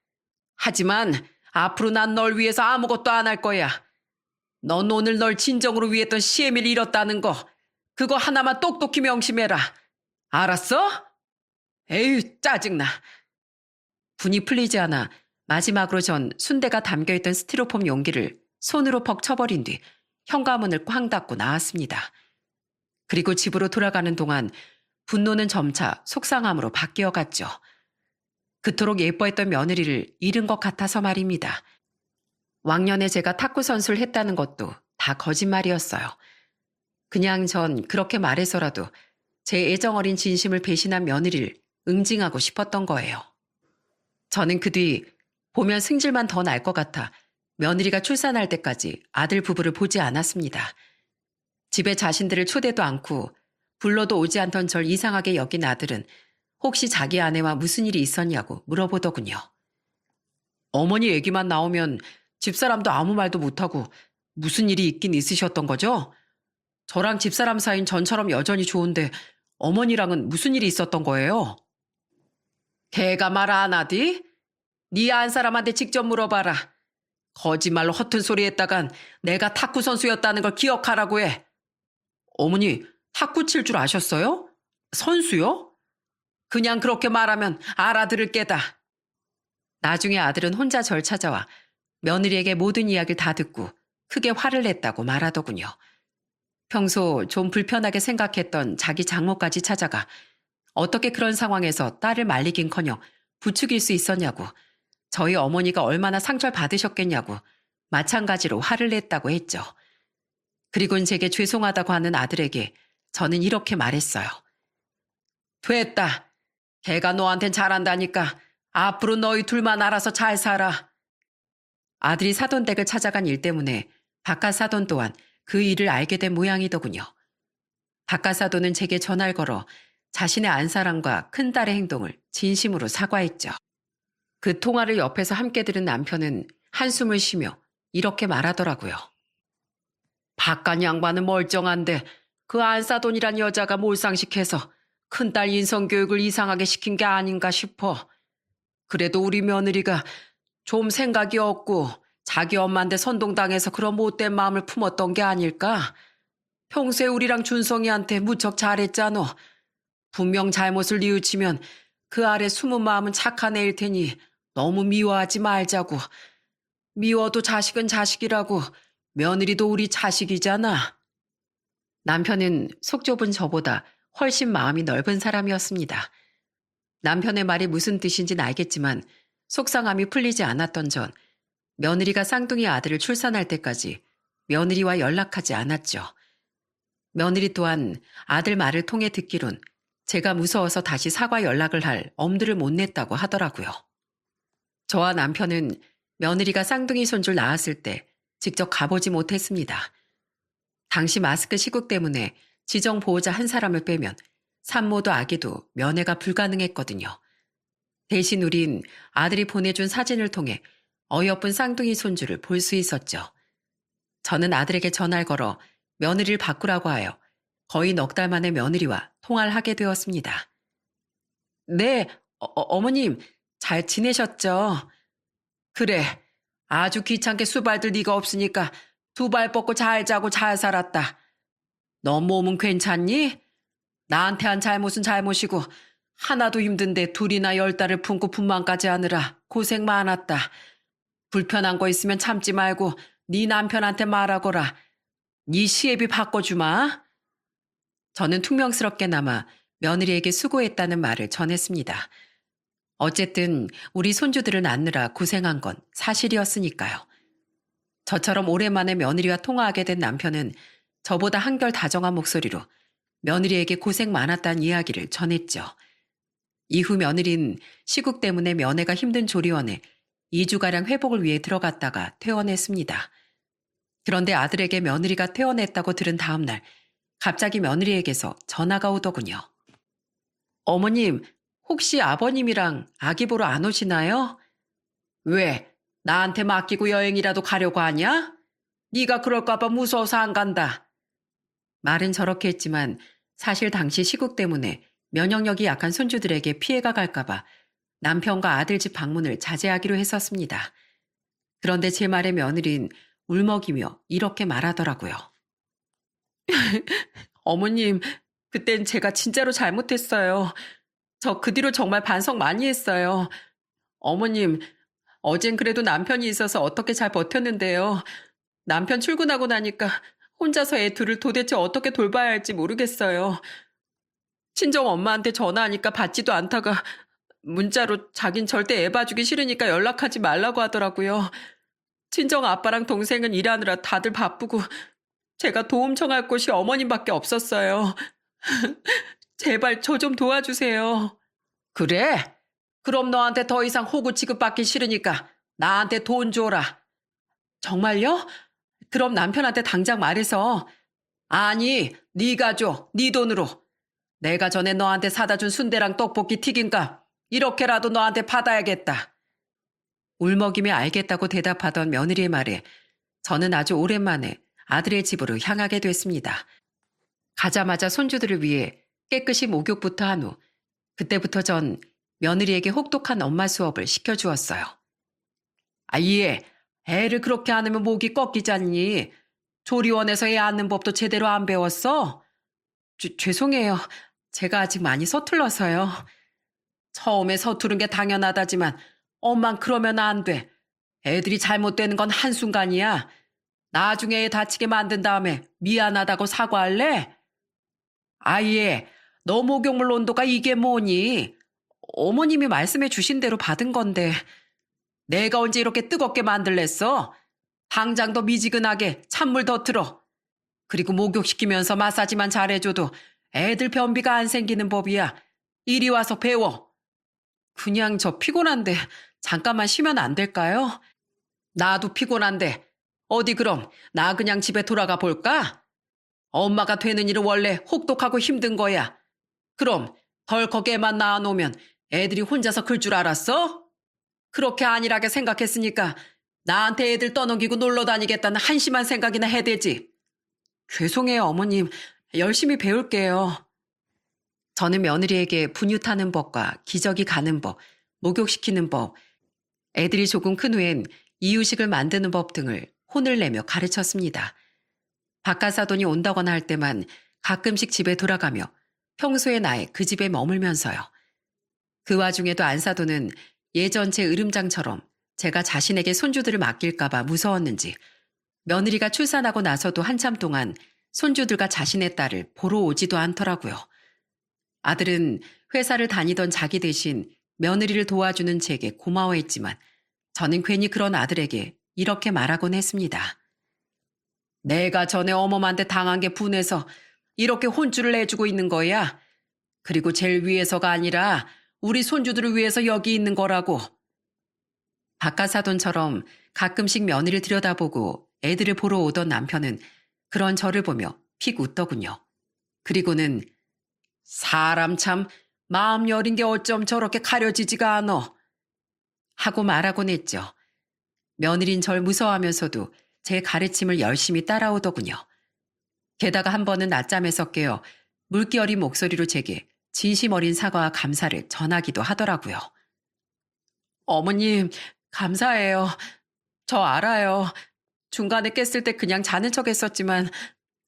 하지만 앞으로 난 널 위해서 아무것도 안 할 거야. 넌 오늘 널 진정으로 위했던 시애미를 잃었다는 거 그거 하나만 똑똑히 명심해라. 알았어? 에휴, 짜증나. 분이 풀리지 않아 마지막으로 전 순대가 담겨있던 스티로폼 용기를 손으로 퍽 쳐버린 뒤 현관문을 꽝 닫고 나왔습니다. 그리고 집으로 돌아가는 동안 분노는 점차 속상함으로 바뀌어갔죠. 그토록 예뻐했던 며느리를 잃은 것 같아서 말입니다. 왕년에 제가 탁구 선수를 했다는 것도 다 거짓말이었어요. 그냥 전 그렇게 말해서라도 제 애정어린 진심을 배신한 며느리를 응징하고 싶었던 거예요. 저는 그 뒤 보면 승질만 더 날 것 같아 며느리가 출산할 때까지 아들 부부를 보지 않았습니다. 집에 자신들을 초대도 않고 불러도 오지 않던 절 이상하게 여긴 아들은 혹시 자기 아내와 무슨 일이 있었냐고 물어보더군요. 어머니 얘기만 나오면 집사람도 아무 말도 못하고 무슨 일이 있긴 있으셨던 거죠? 저랑 집사람 사이는 전처럼 여전히 좋은데 어머니랑은 무슨 일이 있었던 거예요? 걔가 말 안 하디? 네 안 사람한테 직접 물어봐라. 거짓말로 허튼 소리 했다간 내가 탁구 선수였다는 걸 기억하라고 해. 어머니, 탁구 칠 줄 아셨어요? 선수요? 그냥 그렇게 말하면 알아들을 게다. 나중에 아들은 혼자 절 찾아와 며느리에게 모든 이야기를 다 듣고 크게 화를 냈다고 말하더군요. 평소 좀 불편하게 생각했던 자기 장모까지 찾아가 어떻게 그런 상황에서 딸을 말리긴커녕 부추길 수 있었냐고, 저희 어머니가 얼마나 상처를 받으셨겠냐고 마찬가지로 화를 냈다고 했죠. 그리고는 제게 죄송하다고 하는 아들에게 저는 이렇게 말했어요. 됐다. 걔가 너한텐 잘한다니까 앞으로 너희 둘만 알아서 잘 살아. 아들이 사돈댁을 찾아간 일 때문에 바깥 사돈 또한 그 일을 알게 된 모양이더군요. 바깥 사돈은 제게 전화를 걸어 자신의 안사랑과 큰딸의 행동을 진심으로 사과했죠. 그 통화를 옆에서 함께 들은 남편은 한숨을 쉬며 이렇게 말하더라고요. 바깥 양반은 멀쩡한데 그 안사돈이란 여자가 몰상식해서 큰딸 인성교육을 이상하게 시킨 게 아닌가 싶어. 그래도 우리 며느리가 좀 생각이 없고 자기 엄마한테 선동당해서 그런 못된 마음을 품었던 게 아닐까? 평소에 우리랑 준성이한테 무척 잘했잖아. 분명 잘못을 뉘우치면 그 아래 숨은 마음은 착한 애일 테니 너무 미워하지 말자고. 미워도 자식은 자식이라고. 며느리도 우리 자식이잖아. 남편은 속 좁은 저보다 훨씬 마음이 넓은 사람이었습니다. 남편의 말이 무슨 뜻인지는 알겠지만 속상함이 풀리지 않았던 전 며느리가 쌍둥이 아들을 출산할 때까지 며느리와 연락하지 않았죠. 며느리 또한 아들 말을 통해 듣기론 제가 무서워서 다시 사과 연락을 할 엄두를 못 냈다고 하더라고요. 저와 남편은 며느리가 쌍둥이 손주를 낳았을 때 직접 가보지 못했습니다. 당시 마스크 시국 때문에 지정 보호자 한 사람을 빼면 산모도 아기도 면회가 불가능했거든요. 대신 우린 아들이 보내준 사진을 통해 어여쁜 쌍둥이 손주를 볼 수 있었죠. 저는 아들에게 전화를 걸어 며느리를 바꾸라고 하여 거의 넉 달 만에 며느리와 통화를 하게 되었습니다. 네, 어머님 잘 지내셨죠? 그래, 아주 귀찮게 수발들 네가 없으니까 두 발 뻗고 잘 자고 잘 살았다. 너 몸은 괜찮니? 나한테 한 잘못은 잘못이고 하나도 힘든데 둘이나 10달을 품고 분만까지 하느라 고생 많았다. 불편한 거 있으면 참지 말고 네 남편한테 말하거라. 네 시애비 바꿔주마. 저는 퉁명스럽게나마 며느리에게 수고했다는 말을 전했습니다. 어쨌든 우리 손주들을 낳느라 고생한 건 사실이었으니까요. 저처럼 오랜만에 며느리와 통화하게 된 남편은 저보다 한결 다정한 목소리로 며느리에게 고생 많았다는 이야기를 전했죠. 이후 며느리는 시국 때문에 면회가 힘든 조리원에 2주가량 회복을 위해 들어갔다가 퇴원했습니다. 그런데 아들에게 며느리가 퇴원했다고 들은 다음 날 갑자기 며느리에게서 전화가 오더군요. 어머님, 혹시 아버님이랑 아기 보러 안 오시나요? 왜? 나한테 맡기고 여행이라도 가려고 하냐? 네가 그럴까 봐 무서워서 안 간다. 말은 저렇게 했지만 사실 당시 시국 때문에 면역력이 약한 손주들에게 피해가 갈까 봐 남편과 아들 집 방문을 자제하기로 했었습니다. 그런데 제 말에 며느리는 울먹이며 이렇게 말하더라고요. 어머님, 그땐 제가 진짜로 잘못했어요. 저 그 뒤로 정말 반성 많이 했어요. 어머님, 어젠 그래도 남편이 있어서 어떻게 잘 버텼는데요. 남편 출근하고 나니까 혼자서 애 둘을 도대체 어떻게 돌봐야 할지 모르겠어요. 친정 엄마한테 전화하니까 받지도 않다가 문자로 자긴 절대 애 봐주기 싫으니까 연락하지 말라고 하더라고요. 친정 아빠랑 동생은 일하느라 다들 바쁘고 제가 도움 청할 곳이 어머님밖에 없었어요. 제발 저 좀 도와주세요. 그래? 그럼 너한테 더 이상 호구 취급받기 싫으니까 나한테 돈 줘라. 정말요? 그럼 남편한테 당장 말해서 아니, 네가 줘. 네 돈으로. 내가 전에 너한테 사다 준 순대랑 떡볶이 튀김값 이렇게라도 너한테 받아야겠다. 울먹이며 알겠다고 대답하던 며느리의 말에 저는 아주 오랜만에 아들의 집으로 향하게 됐습니다. 가자마자 손주들을 위해 깨끗이 목욕부터 한 후 그때부터 전 며느리에게 혹독한 엄마 수업을 시켜주었어요. 예, 애를 그렇게 안 하면 목이 꺾이잖니. 조리원에서 애 안는 법도 제대로 안 배웠어? 죄송해요. 제가 아직 많이 서툴러서요. 처음에 서투른 게 당연하다지만 엄만 그러면 안 돼. 애들이 잘못되는 건 한순간이야. 나중에 애 다치게 만든 다음에 미안하다고 사과할래? 예, 너 목욕물 온도가 이게 뭐니? 어머님이 말씀해 주신 대로 받은 건데 내가 언제 이렇게 뜨겁게 만들랬어? 당장 더 미지근하게 찬물 더 틀어. 그리고 목욕시키면서 마사지만 잘해줘도 애들 변비가 안 생기는 법이야. 이리 와서 배워. 그냥 저 피곤한데 잠깐만 쉬면 안 될까요? 나도 피곤한데 어디 그럼 나 그냥 집에 돌아가 볼까? 엄마가 되는 일은 원래 혹독하고 힘든 거야. 그럼 덜컥 애만 낳아놓으면 애들이 혼자서 클 줄 알았어? 그렇게 안일하게 생각했으니까 나한테 애들 떠넘기고 놀러 다니겠다는 한심한 생각이나 해대지. 죄송해요, 어머님. 열심히 배울게요. 저는 며느리에게 분유 타는 법과 기저귀 가는 법, 목욕시키는 법, 애들이 조금 큰 후엔 이유식을 만드는 법 등을 혼을 내며 가르쳤습니다. 바깥 사돈이 온다거나 할 때만 가끔씩 집에 돌아가며 평소에 나의 그 집에 머물면서요. 그 와중에도 안사돈은 예전 제 으름장처럼 제가 자신에게 손주들을 맡길까봐 무서웠는지 며느리가 출산하고 나서도 한참 동안 손주들과 자신의 딸을 보러 오지도 않더라고요. 아들은 회사를 다니던 자기 대신 며느리를 도와주는 제게 고마워했지만 저는 괜히 그런 아들에게 이렇게 말하곤 했습니다. 내가 전에 어머한테 당한 게 분해서 이렇게 혼쭐을 내주고 있는 거야. 그리고 제일 위해서가 아니라 우리 손주들을 위해서 여기 있는 거라고. 박하사돈처럼 가끔씩 며느리를 들여다보고 애들을 보러 오던 남편은 그런 저를 보며 픽 웃더군요. 그리고는 사람 참 마음 여린 게 어쩜 저렇게 가려지지가 않어 하고 말하곤 했죠. 며느린 절 무서워하면서도 제 가르침을 열심히 따라오더군요. 게다가 한 번은 낮잠에서 깨어 물기 어린 목소리로 제게 진심 어린 사과와 감사를 전하기도 하더라고요. 어머님, 감사해요. 저 알아요. 중간에 깼을 때 그냥 자는 척 했었지만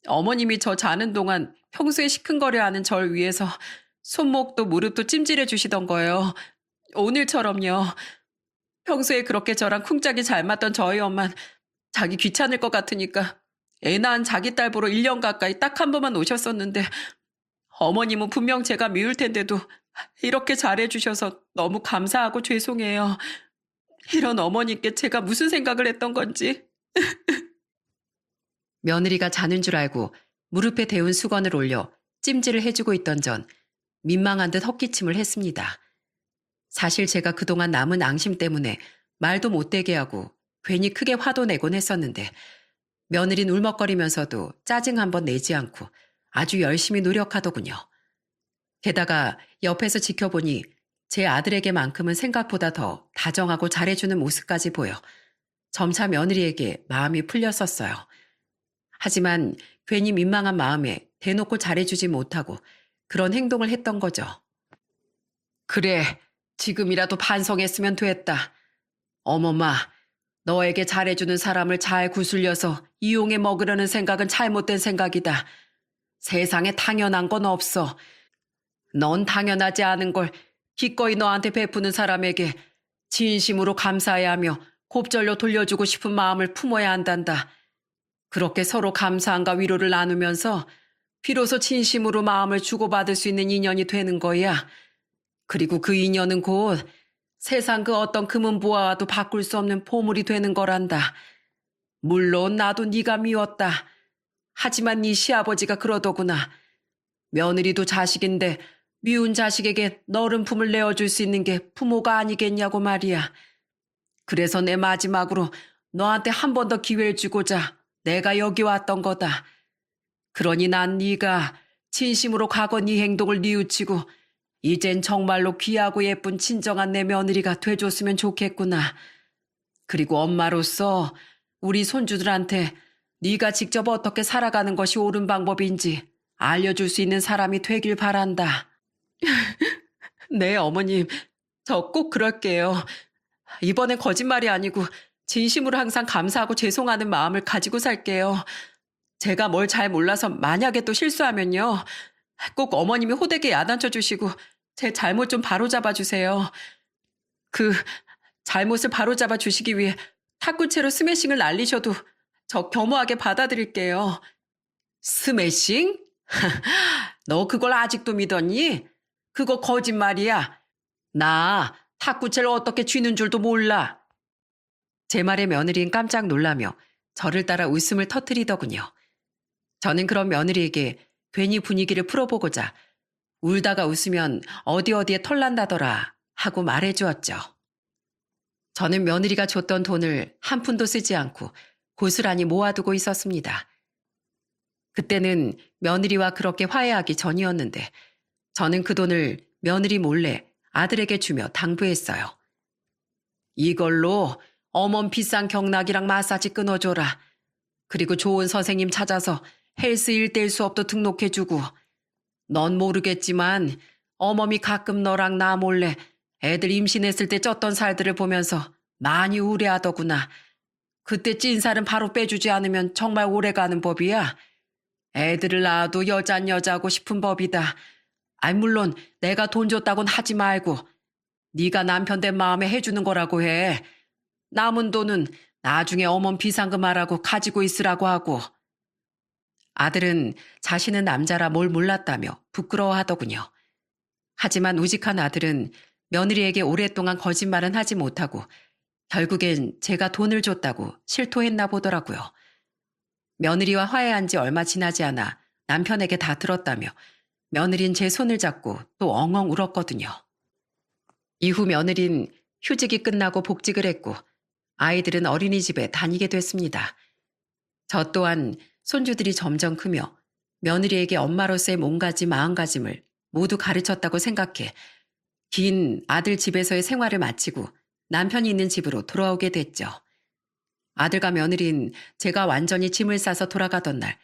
어머님이 저 자는 동안 평소에 시큰거려하는 절 위해서 손목도 무릎도 찜질해 주시던 거예요. 오늘처럼요. 평소에 그렇게 저랑 쿵짝이 잘 맞던 저희 엄만 자기 귀찮을 것 같으니까 애 낳은 자기 딸 보러 1년 가까이 딱 한 번만 오셨었는데 어머님은 분명 제가 미울 텐데도 이렇게 잘해주셔서 너무 감사하고 죄송해요. 이런 어머니께 제가 무슨 생각을 했던 건지. 며느리가 자는 줄 알고 무릎에 데운 수건을 올려 찜질을 해주고 있던 전 민망한 듯 헛기침을 했습니다. 사실 제가 그동안 남은 앙심 때문에 말도 못되게 하고 괜히 크게 화도 내곤 했었는데 며느리는 울먹거리면서도 짜증 한 번 내지 않고 아주 열심히 노력하더군요. 게다가 옆에서 지켜보니 제 아들에게만큼은 생각보다 더 다정하고 잘해주는 모습까지 보여 점차 며느리에게 마음이 풀렸었어요. 하지만 괜히 민망한 마음에 대놓고 잘해주지 못하고 그런 행동을 했던 거죠. 그래, 지금이라도 반성했으면 됐다. 어머마, 너에게 잘해주는 사람을 잘 구슬려서 이용해 먹으려는 생각은 잘못된 생각이다. 세상에 당연한 건 없어. 넌 당연하지 않은 걸 기꺼이 너한테 베푸는 사람에게 진심으로 감사해야 하며 곱절로 돌려주고 싶은 마음을 품어야 한단다. 그렇게 서로 감사함과 위로를 나누면서 비로소 진심으로 마음을 주고받을 수 있는 인연이 되는 거야. 그리고 그 인연은 곧 세상 그 어떤 금은보화와도 바꿀 수 없는 보물이 되는 거란다. 물론 나도 네가 미웠다. 하지만 네 시아버지가 그러더구나. 며느리도 자식인데 미운 자식에게 너른 품을 내어줄 수 있는 게 부모가 아니겠냐고 말이야. 그래서 내 마지막으로 너한테 한 번 더 기회를 주고자 내가 여기 왔던 거다. 그러니 난 네가 진심으로 과거 네 행동을 뉘우치고 이젠 정말로 귀하고 예쁜 친정한 내 며느리가 돼줬으면 좋겠구나. 그리고 엄마로서 우리 손주들한테 네가 직접 어떻게 살아가는 것이 옳은 방법인지 알려줄 수 있는 사람이 되길 바란다. 네, 어머님. 저 꼭 그럴게요. 이번엔 거짓말이 아니고 진심으로 항상 감사하고 죄송하는 마음을 가지고 살게요. 제가 뭘 잘 몰라서 만약에 또 실수하면요. 꼭 어머님이 호되게 야단쳐 주시고 제 잘못 좀 바로잡아 주세요. 그 잘못을 바로잡아 주시기 위해 탁구채로 스매싱을 날리셔도 저 겸허하게 받아들일게요. 스매싱? 너 그걸 아직도 믿었니? 그거 거짓말이야. 나 탁구채를 어떻게 쥐는 줄도 몰라. 제 말에 며느리는 깜짝 놀라며 저를 따라 웃음을 터뜨리더군요. 저는 그런 며느리에게 괜히 분위기를 풀어보고자 울다가 웃으면 어디 어디에 털난다더라 하고 말해주었죠. 저는 며느리가 줬던 돈을 한 푼도 쓰지 않고 고스란히 모아두고 있었습니다. 그때는 며느리와 그렇게 화해하기 전이었는데 저는 그 돈을 며느리 몰래 아들에게 주며 당부했어요. 이걸로 어멈 비싼 경락이랑 마사지 끊어줘라. 그리고 좋은 선생님 찾아서 헬스 1:1 수업도 등록해주고 넌 모르겠지만 어멈이 가끔 너랑 나 몰래 애들 임신했을 때 쪘던 살들을 보면서 많이 우려하더구나. 그때 찐 살은 바로 빼주지 않으면 정말 오래가는 법이야. 애들을 낳아도 여잔 여자고 싶은 법이다. 물론 내가 돈 줬다곤 하지 말고 네가 남편 된 마음에 해주는 거라고 해. 남은 돈은 나중에 어멈 비상금하라고 가지고 있으라고 하고. 아들은 자신은 남자라 뭘 몰랐다며 부끄러워하더군요. 하지만 우직한 아들은 며느리에게 오랫동안 거짓말은 하지 못하고 결국엔 제가 돈을 줬다고 실토했나 보더라고요. 며느리와 화해한 지 얼마 지나지 않아 남편에게 다 들었다며 며느린 제 손을 잡고 또 엉엉 울었거든요. 이후 며느린 휴직이 끝나고 복직을 했고 아이들은 어린이집에 다니게 됐습니다. 저 또한 손주들이 점점 크며 며느리에게 엄마로서의 몸가짐 마음가짐을 모두 가르쳤다고 생각해 긴 아들 집에서의 생활을 마치고 남편이 있는 집으로 돌아오게 됐죠. 아들과 며느린 제가 완전히 짐을 싸서 돌아가던 날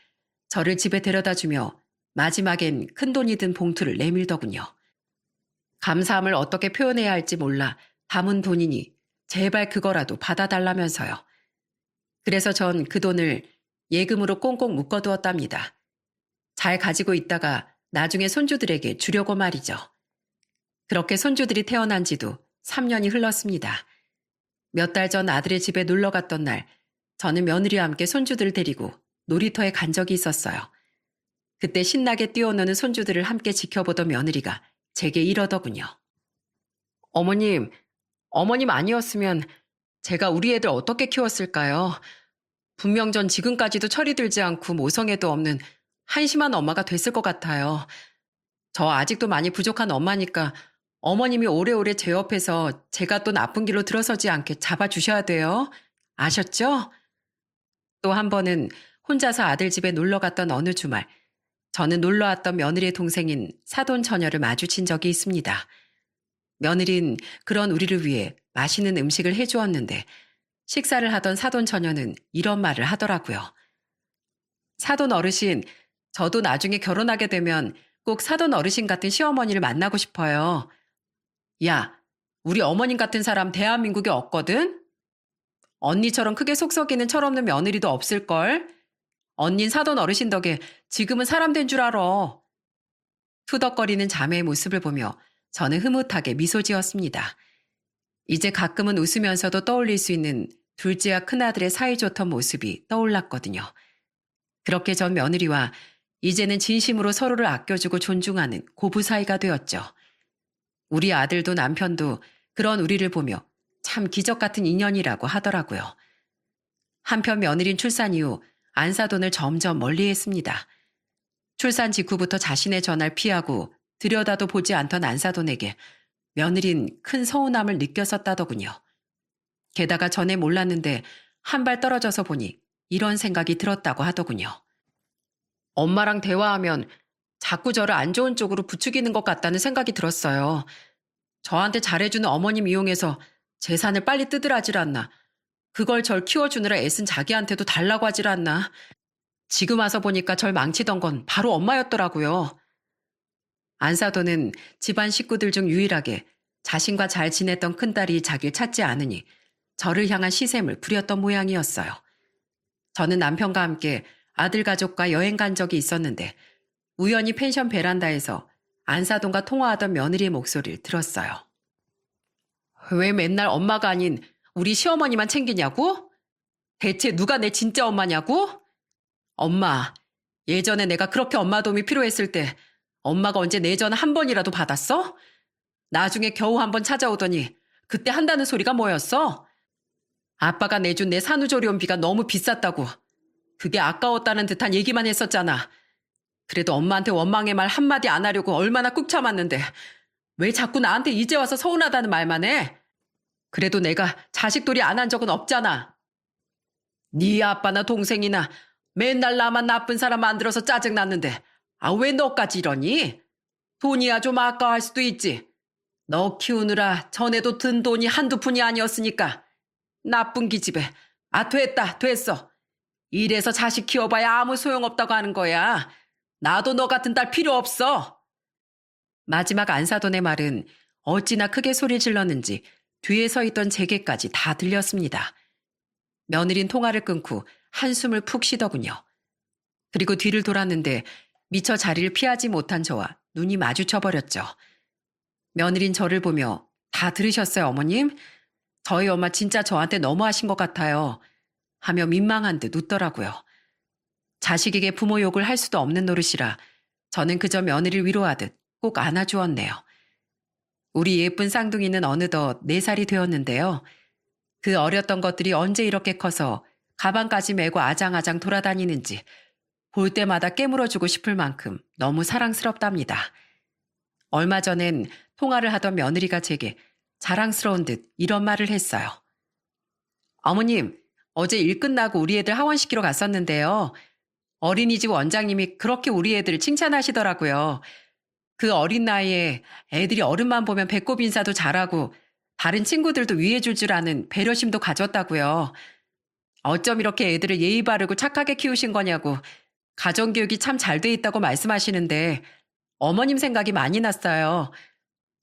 저를 집에 데려다주며 마지막엔 큰돈이 든 봉투를 내밀더군요. 감사함을 어떻게 표현해야 할지 몰라 담은 돈이니 제발 그거라도 받아달라면서요. 그래서 전 그 돈을 예금으로 꽁꽁 묶어두었답니다. 잘 가지고 있다가 나중에 손주들에게 주려고 말이죠. 그렇게 손주들이 태어난 지도 3년이 흘렀습니다. 몇 달 전 아들의 집에 놀러 갔던 날 저는 며느리와 함께 손주들을 데리고 놀이터에 간 적이 있었어요. 그때 신나게 뛰어노는 손주들을 함께 지켜보던 며느리가 제게 이러더군요. 어머님 아니었으면 제가 우리 애들 어떻게 키웠을까요? 분명 전 지금까지도 철이 들지 않고 모성애도 없는 한심한 엄마가 됐을 것 같아요. 저 아직도 많이 부족한 엄마니까 어머님이 오래오래 제 옆에서 제가 또 나쁜 길로 들어서지 않게 잡아주셔야 돼요. 아셨죠? 또 한 번은 혼자서 아들 집에 놀러 갔던 어느 주말, 저는 놀러 왔던 며느리의 동생인 사돈 처녀를 마주친 적이 있습니다. 며느린 그런 우리를 위해 맛있는 음식을 해주었는데 식사를 하던 사돈 처녀는 이런 말을 하더라고요. 사돈 어르신, 저도 나중에 결혼하게 되면 꼭 사돈 어르신 같은 시어머니를 만나고 싶어요. 야, 우리 어머님 같은 사람 대한민국에 없거든? 언니처럼 크게 속 썩이는 철없는 며느리도 없을걸? 언닌 사돈 어르신 덕에 지금은 사람 된 줄 알아. 투덕거리는 자매의 모습을 보며 저는 흐뭇하게 미소 지었습니다. 이제 가끔은 웃으면서도 떠올릴 수 있는 둘째와 큰아들의 사이좋던 모습이 떠올랐거든요. 그렇게 전 며느리와 이제는 진심으로 서로를 아껴주고 존중하는 고부 사이가 되었죠. 우리 아들도 남편도 그런 우리를 보며 참 기적 같은 인연이라고 하더라고요. 한편 며느린 출산 이후 안사돈을 점점 멀리했습니다. 출산 직후부터 자신의 전화를 피하고 들여다도 보지 않던 안사돈에게 며느린 큰 서운함을 느꼈었다더군요. 게다가 전에 몰랐는데 한 발 떨어져서 보니 이런 생각이 들었다고 하더군요. 엄마랑 대화하면 자꾸 저를 안 좋은 쪽으로 부추기는 것 같다는 생각이 들었어요. 저한테 잘해주는 어머님 이용해서 재산을 빨리 뜯으라질 않나. 그걸 절 키워주느라 애쓴 자기한테도 달라고 하질 않나. 지금 와서 보니까 절 망치던 건 바로 엄마였더라고요. 안사돈은 집안 식구들 중 유일하게 자신과 잘 지냈던 큰딸이 자기를 찾지 않으니 저를 향한 시샘을 부렸던 모양이었어요. 저는 남편과 함께 아들 가족과 여행 간 적이 있었는데 우연히 펜션 베란다에서 안사돈과 통화하던 며느리의 목소리를 들었어요. 왜 맨날 엄마가 아닌 우리 시어머니만 챙기냐고? 대체 누가 내 진짜 엄마냐고? 엄마, 예전에 내가 그렇게 엄마 도움이 필요했을 때 엄마가 언제 내 전화 한 번이라도 받았어? 나중에 겨우 한 번 찾아오더니 그때 한다는 소리가 뭐였어? 아빠가 내준 내 산후조리원비가 너무 비쌌다고. 그게 아까웠다는 듯한 얘기만 했었잖아. 그래도 엄마한테 원망의 말 한마디 안 하려고 얼마나 꾹 참았는데 왜 자꾸 나한테 이제 와서 서운하다는 말만 해? 그래도 내가 자식돌이 안 한 적은 없잖아. 네 아빠나 동생이나 맨날 나만 나쁜 사람 만들어서 짜증났는데 왜 너까지 이러니? 돈이야 좀 아까워할 수도 있지. 너 키우느라 전에도 든 돈이 한두 푼이 아니었으니까. 나쁜 기집애. 됐어. 이래서 자식 키워봐야 아무 소용없다고 하는 거야. 나도 너 같은 딸 필요 없어. 마지막 안사돈의 말은 어찌나 크게 소리 질렀는지 뒤에 서 있던 제게까지 다 들렸습니다. 며느린 통화를 끊고 한숨을 푹 쉬더군요. 그리고 뒤를 돌았는데 미처 자리를 피하지 못한 저와 눈이 마주쳐버렸죠. 며느린 저를 보며 다 들으셨어요, 어머님? 저희 엄마 진짜 저한테 너무하신 것 같아요. 하며 민망한 듯 웃더라고요. 자식에게 부모 욕을 할 수도 없는 노릇이라 저는 그저 며느리를 위로하듯 꼭 안아주었네요. 우리 예쁜 쌍둥이는 어느덧 4살이 되었는데요. 그 어렸던 것들이 언제 이렇게 커서 가방까지 메고 아장아장 돌아다니는지 볼 때마다 깨물어주고 싶을 만큼 너무 사랑스럽답니다. 얼마 전엔 통화를 하던 며느리가 제게 자랑스러운 듯 이런 말을 했어요. 어머님, 어제 일 끝나고 우리 애들 하원시키러 갔었는데요. 어린이집 원장님이 그렇게 우리 애들을 칭찬하시더라고요. 그 어린 나이에 애들이 어른만 보면 배꼽 인사도 잘하고 다른 친구들도 위해줄 줄 아는 배려심도 가졌다고요. 어쩜 이렇게 애들을 예의 바르고 착하게 키우신 거냐고 가정교육이 참 잘 돼 있다고 말씀하시는데 어머님 생각이 많이 났어요.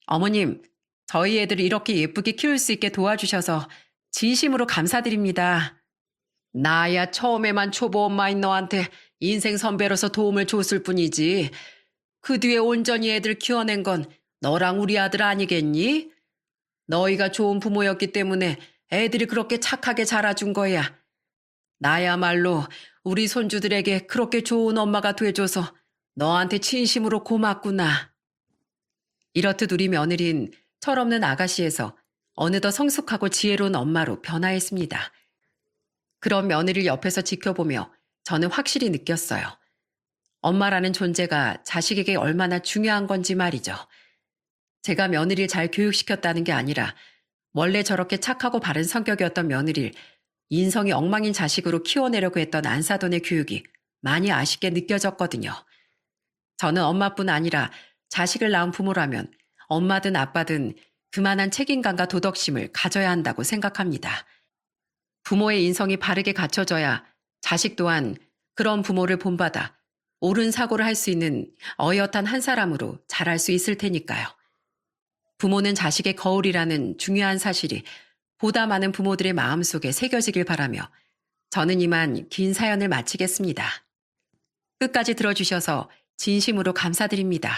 어머님, 저희 애들을 이렇게 예쁘게 키울 수 있게 도와주셔서 진심으로 감사드립니다. 나야 처음에만 초보 엄마인 너한테 인생 선배로서 도움을 줬을 뿐이지. 그 뒤에 온전히 애들 키워낸 건 너랑 우리 아들 아니겠니? 너희가 좋은 부모였기 때문에 애들이 그렇게 착하게 자라준 거야. 나야말로 우리 손주들에게 그렇게 좋은 엄마가 돼줘서 너한테 진심으로 고맙구나. 이렇듯 우리 며느린 철없는 아가씨에서 어느덧 성숙하고 지혜로운 엄마로 변화했습니다. 그런 며느리를 옆에서 지켜보며 저는 확실히 느꼈어요. 엄마라는 존재가 자식에게 얼마나 중요한 건지 말이죠. 제가 며느리를 잘 교육시켰다는 게 아니라 원래 저렇게 착하고 바른 성격이었던 며느리를 인성이 엉망인 자식으로 키워내려고 했던 안사돈의 교육이 많이 아쉽게 느껴졌거든요. 저는 엄마뿐 아니라 자식을 낳은 부모라면 엄마든 아빠든 그만한 책임감과 도덕심을 가져야 한다고 생각합니다. 부모의 인성이 바르게 갖춰져야 자식 또한 그런 부모를 본받아 옳은 사고를 할 수 있는 어엿한 한 사람으로 자랄 수 있을 테니까요. 부모는 자식의 거울이라는 중요한 사실이 보다 많은 부모들의 마음속에 새겨지길 바라며 저는 이만 긴 사연을 마치겠습니다. 끝까지 들어주셔서 진심으로 감사드립니다.